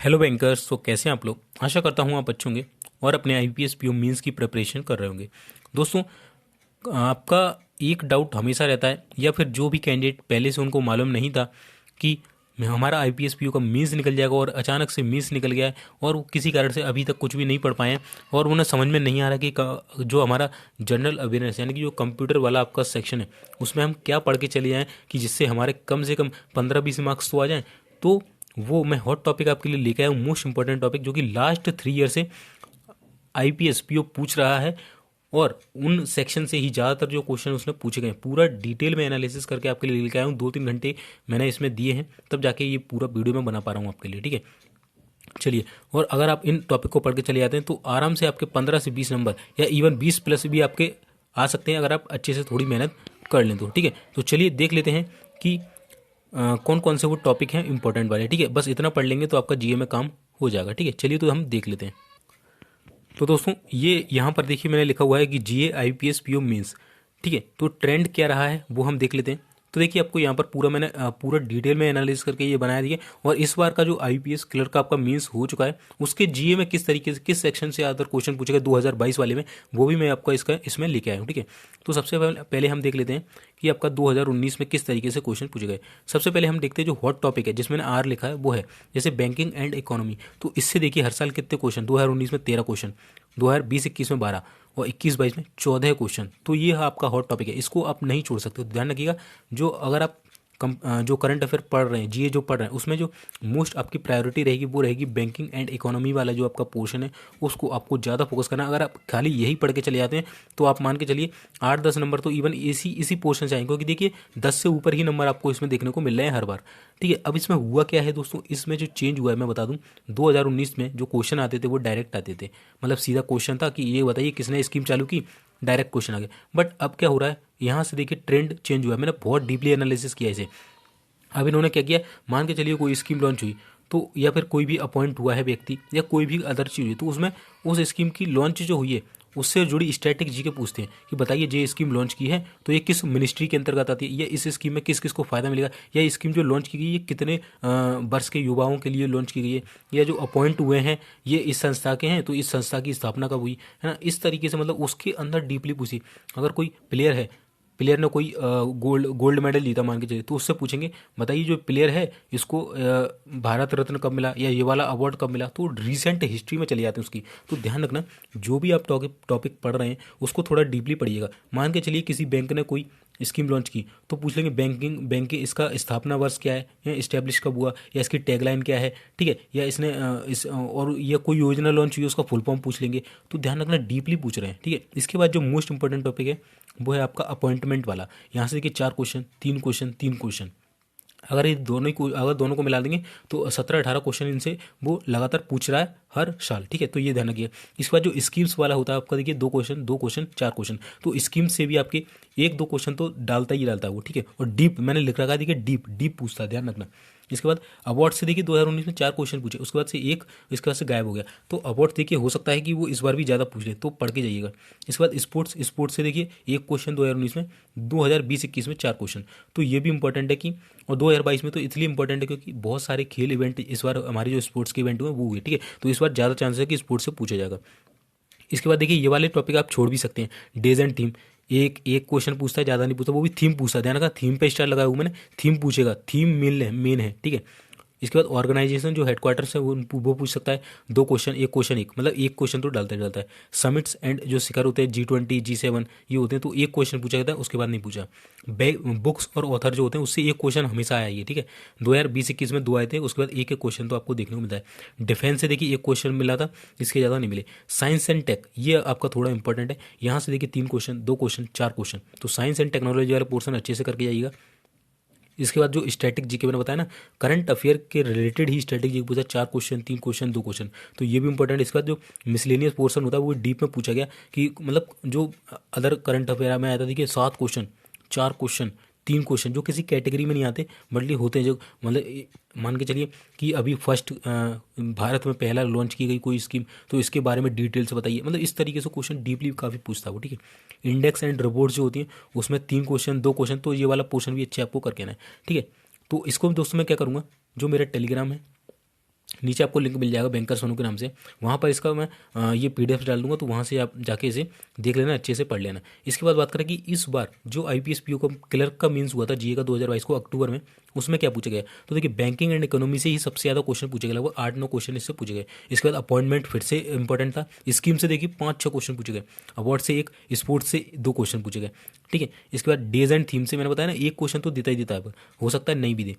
Hello bankers. तो कैसे हैं आप लोग? आशा करता हूँ आप अच्छे होंगे और अपने आईपीएस पीओ मेंस की प्रिपरेशन कर रहे होंगे। दोस्तों, आपका एक डाउट हमेशा रहता है या फिर जो भी कैंडिडेट पहले से उनको मालूम नहीं था कि हमारा आईपीएस पीओ का मेंस निकल जाएगा और अचानक से मेंस निकल गया है और वो किसी कारण से अभी तक कुछ भी नहीं पढ़ पाए हैं और उन्हें समझ में नहीं आ रहा कि जो हमारा जनरल अवेयरनेस यानी कि जो कंप्यूटर वाला आपका सेक्शन है उसमें हम क्या पढ़ के चले जाएं कि जिससे हमारे कम से कम 15-20 मार्क्स तो आ जाएं। तो वो मैं हॉट टॉपिक आपके लिए लेके आया हूँ, मोस्ट इंपॉर्टेंट टॉपिक जो कि लास्ट 3 ईयर से आईपीएस पीओ पूछ रहा है और उन सेक्शन से ही ज़्यादातर जो क्वेश्चन उसने पूछे गए पूरा डिटेल में एनालिसिस करके आपके लिए लेके आया हूँ। 2-3 घंटे मैंने इसमें दिए हैं, तब जाके ये पूरा वीडियो में बना पा रहा हूँ आपके लिए। ठीक है, चलिए। और अगर आप इन टॉपिक को पढ़ के चले जाते हैं तो आराम से आपके 15 से 20 नंबर या इवन 20+ भी आपके आ सकते हैं अगर आप अच्छे से थोड़ी मेहनत कर लें तो। ठीक है, तो चलिए देख लेते हैं कि कौन कौन से वो टॉपिक हैं इंपॉर्टेंट वाले। ठीक है, बस इतना पढ़ लेंगे तो आपका जीए में काम हो जाएगा। ठीक है, चलिए तो हम देख लेते हैं। तो दोस्तों, ये यहाँ पर देखिए मैंने लिखा हुआ है कि जीए आईपीएस पीओ मेंस। ठीक है, तो ट्रेंड क्या रहा है वो हम देख लेते हैं। तो देखिए आपको यहाँ पर पूरा मैंने पूरा डिटेल में एनालिसिस करके ये बनाया दिया। और इस बार का जो आईपीएस क्लर्क का आपका मेंस हो चुका है उसके जीए में किस तरीके से किस सेक्शन से ज़्यादातर क्वेश्चन पूछे गए 2022 वाले में, वो भी मैं आपका इसका इसमें लेके आया हूँ। ठीक है, तो सबसे पहले हम देख लेते हैं कि आपका 2019 में किस तरीके से क्वेश्चन पूछे गए। सबसे पहले हम देखते हैं जो हॉट टॉपिक है जिसमें आर लिखा है वो है जैसे बैंकिंग एंड इकोनॉमी। तो इससे देखिए हर साल कितने क्वेश्चन, 2019 में 13 क्वेश्चन, 2020-21 में 12 और 21-22 में 14 क्वेश्चन। तो ये आपका हॉट टॉपिक है, इसको आप नहीं छोड़ सकते। तो ध्यान रखिएगा, जो अगर आप जो करंट अफेयर पढ़ रहे हैं, जीए जो पढ़ रहे हैं, उसमें जो मोस्ट आपकी प्रायोरिटी रहेगी वो रहेगी बैंकिंग एंड इकोनॉमी वाला जो आपका पोर्शन है उसको आपको ज़्यादा फोकस करना है। अगर आप खाली यही पढ़ के चले जाते हैं तो आप मान के चलिए 8-10 नंबर तो इवन इसी पोर्शन से आएंगे, क्योंकि देखिए 10 से ऊपर ही नंबर आपको इसमें देखने को मिल रहे हैं हर बार। ठीक है, अब इसमें हुआ क्या है दोस्तों, इसमें जो चेंज हुआ है मैं बता दूं। 2019 में जो क्वेश्चन आते थे वो डायरेक्ट आते थे, मतलब सीधा क्वेश्चन था कि ये बताइए किसने स्कीम चालू की, डायरेक्ट क्वेश्चन आ गया। बट अब क्या हो रहा है, यहाँ से देखिए ट्रेंड चेंज हुआ है। मैंने बहुत डीपली एनालिसिस किया इसे। अब इन्होंने क्या किया, मान के चलिए कोई स्कीम लॉन्च हुई तो या फिर कोई भी अपॉइंट हुआ है व्यक्ति या कोई भी अदर चीज़ हुई तो उसमें उस स्कीम की लॉन्च जो हुई है उससे जुड़ी स्टैटिक जी के पूछते हैं कि बताइए ये स्कीम लॉन्च की है तो ये किस मिनिस्ट्री के अंतर्गत आती है, या इस स्कीम में किस किस को फायदा मिलेगा, या ये स्कीम जो लॉन्च की गई है कितने वर्ष के युवाओं के लिए लॉन्च की गई है, या जो अपॉइंट हुए हैं ये इस संस्था के हैं तो इस संस्था की स्थापना कब हुई है ना। इस तरीके से मतलब उसके अंदर डीपली पूछी। अगर कोई प्लेयर है, प्लेयर ने कोई गोल्ड मेडल जीता मान के चलिए, तो उससे पूछेंगे बताइए जो प्लेयर है इसको भारत रत्न कब मिला या ये वाला अवार्ड कब मिला, तो रिसेंट हिस्ट्री में चले जाते हैं उसकी। तो ध्यान रखना, जो भी आप टॉपिक पढ़ रहे हैं उसको थोड़ा डीपली पढ़िएगा। मान के चलिए किसी बैंक ने कोई स्कीम लॉन्च की तो पूछ लेंगे बैंक के इसका स्थापना वर्ष क्या है, या इस्टेब्लिश कब हुआ, या इसकी टैगलाइन क्या है। ठीक है, या इसने और या कोई योजना लॉन्च हुई उसका फुल फॉर्म पूछ लेंगे। तो ध्यान रखना डीपली पूछ रहे हैं। ठीक है, इसके बाद जो मोस्ट इंपॉर्टेंट टॉपिक है वो है आपका अपॉइंटमेंट वाला। यहाँ से देखिए 4 क्वेश्चन, 3 क्वेश्चन, 3 क्वेश्चन। अगर ये दोनों को मिला देंगे तो 17-18 क्वेश्चन इनसे वो लगातार पूछ रहा है हर साल। ठीक है, तो ये ध्यान रखिए। इसके बाद जो स्कीम्स वाला होता है आपका देखिए 2 क्वेश्चन, 4 क्वेश्चन। तो स्कीम से भी आपके 1-2 क्वेश्चन तो डालता ही डालता है वो। ठीक है, और डीप मैंने लिख रखा है देखिए, डीप पूछता है, ध्यान रखना। इसके बाद अवार्ड से देखिए 2019 में 4 क्वेश्चन पूछे, उसके बाद से एक इसके बाद से गायब हो गया। तो अवार्ड देखिए हो सकता है कि वो इस बार भी ज़्यादा पूछ ले, तो पढ़ के जाइएगा। इसके बाद स्पोर्ट्स से देखिए 1 क्वेश्चन 2019 में, 2020-21 में 4 क्वेश्चन। तो ये भी इंपॉर्टेंट है कि, और 2022 में तो इसलिए इंपॉर्टेंट है क्योंकि बहुत सारे खेल इवेंट इस बार हमारे जो स्पोर्ट्स के इवेंट हुए वो हुए। ठीक है, तो इस बार ज़्यादा चांसेस है कि स्पोर्ट्स से पूछा जाएगा। इसके बाद देखिए ये वाले टॉपिक आप छोड़ भी सकते हैं। डेज एंड थीम, एक एक क्वेश्चन पूछता है, ज़्यादा नहीं पूछता, वो भी थीम पूछता है। ध्यान रखा, थीम पे स्टार लगाया हुआ मैंने, थीम पूछेगा, थीम मेन है। ठीक है, इसके बाद ऑर्गेनाइजेशन जो हेडक्वार्टर्स है वो पूछ सकता है। 2 क्वेश्चन, एक क्वेश्चन एक, मतलब एक क्वेश्चन तो डालता ही डालता है। समिट्स एंड जो शिखर होते हैं G20 G7 ये होते हैं, तो एक क्वेश्चन पूछा जाता है, उसके बाद नहीं पूछा। बुक्स और ऑथर जो होते हैं उससे एक क्वेश्चन हमेशा आया ही है। ठीक है, 2020-21 में 2 आए थे, उसके बाद एक क्वेश्चन तो आपको देखने को मिलता है। डिफेंस से देखिए 1 क्वेश्चन मिला था, इसके ज़्यादा नहीं मिले। साइंस एंड टेक ये आपका थोड़ा इंपॉर्टेंट है, यहाँ से देखिए 3 क्वेश्चन, 2 क्वेश्चन, 4 क्वेश्चन। तो साइंस एंड टेक्नोलॉजी वाला पोर्सन अच्छे से करके जाइएगा। इसके बाद जो स्टैटिक जीके मैंने बताया ना, करंट अफेयर के रिलेटेड ही स्टैटिक जीके पूछा, 4 क्वेश्चन, 3 क्वेश्चन, 2 क्वेश्चन। तो ये भी इंपॉर्टेंट है। इसके बाद जो मिसलेनियस पोर्सन होता है वो डीप में पूछा गया कि मतलब जो अदर करंट अफेयर में आया था देखिए 7 क्वेश्चन, 4 क्वेश्चन, 3 क्वेश्चन जो किसी कैटेगरी में नहीं आते बल्कि होते हैं जो मतलब मान के चलिए कि अभी फर्स्ट भारत में पहला लॉन्च की गई कोई स्कीम तो इसके बारे में डिटेल से बताइए। मतलब इस तरीके से क्वेश्चन डीपली काफ़ी पूछता है वो। ठीक है, इंडेक्स एंड रिपोर्ट जो होती है उसमें 3 क्वेश्चन, 2 क्वेश्चन, तो ये वाला पोर्शन भी अच्छे आपको करके आना है। ठीक है, तो इसको भी दोस्तों मैं क्या करूँगा, जो मेरा टेलीग्राम है नीचे आपको लिंक मिल जाएगा बैंकर सोनू के नाम से, वहाँ पर इसका मैं ये PDF डाल दूंगा, तो वहाँ से आप जाके इसे देख लेना, अच्छे से पढ़ लेना। इसके बाद बात करें कि इस बार जो IPS PO का क्लर्क का मीन्स हुआ था GA का 2022 को अक्टूबर में, उसमें क्या पूछा गया, तो देखिए बैंकिंग एंड इकोनॉमी से ही सबसे ज़्यादा क्वेश्चन पूछे गए, लगभग 8-9 क्वेश्चन इससे पूछे गए। इसके बाद अपॉइंटमेंट फिर से इंपॉर्टेंट था, स्कीम से देखिए 5-6 क्वेश्चन पूछे गए, अवार्ड से 1, स्पोर्ट्स से 2 क्वेश्चन पूछे गए, ठीक है। इसके बाद डेज एंड थीम से मैंने बताया ना, 1 क्वेश्चन तो देता ही देता है, पर हो सकता है नहीं भी दे।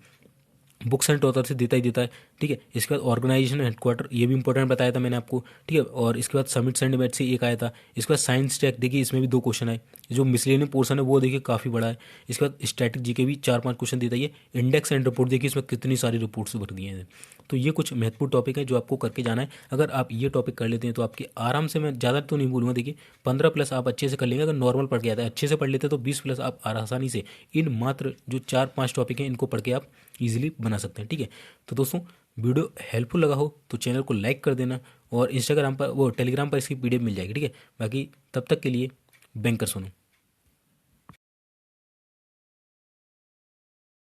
बुक्स एंड ऑथर से देता ही देता है, ठीक है। इसके बाद ऑर्गेनाइजेशन हेडक्वार्टर, ये भी इंपॉर्टेंट बताया था मैंने आपको, ठीक है। और इसके बाद समिट्स एंड डिबेट से 1 आया था। इसके बाद साइंस टेक देखिए, इसमें भी 2 क्वेश्चन आए। जो मिसलेनियस पोर्सन है वो देखिए काफ़ी बड़ा है। इसके बाद स्टैटिक जी के भी 4-5 क्वेश्चन देता है ये। इंडेक्स एंड रिपोर्ट देखिए, इसमें कितनी सारी रिपोर्ट्स भर दिए हैं। तो ये कुछ महत्वपूर्ण टॉपिक है जो आपको करके जाना है। अगर आप ये टॉपिक कर लेते हैं तो आपके आराम से, मैं ज़्यादा तो नहीं बोलूँगा, देखिए 15+ आप अच्छे से कर लेंगे। अगर नॉर्मल पढ़ के आता है, अच्छे से पढ़ लेते हैं, तो 20+ आप आसानी से इन मात्र जो 4-5 टॉपिक हैं इनको पढ़ के आप इजीली बना सकते हैं, ठीक है। तो दोस्तों, वीडियो हेल्पफुल लगा हो तो चैनल को लाइक कर देना, और इंस्टाग्राम पर, वो टेलीग्राम पर इसकी PDF मिल जाएगी, ठीक है। बाकी तब तक के लिए बैंकर सुनो।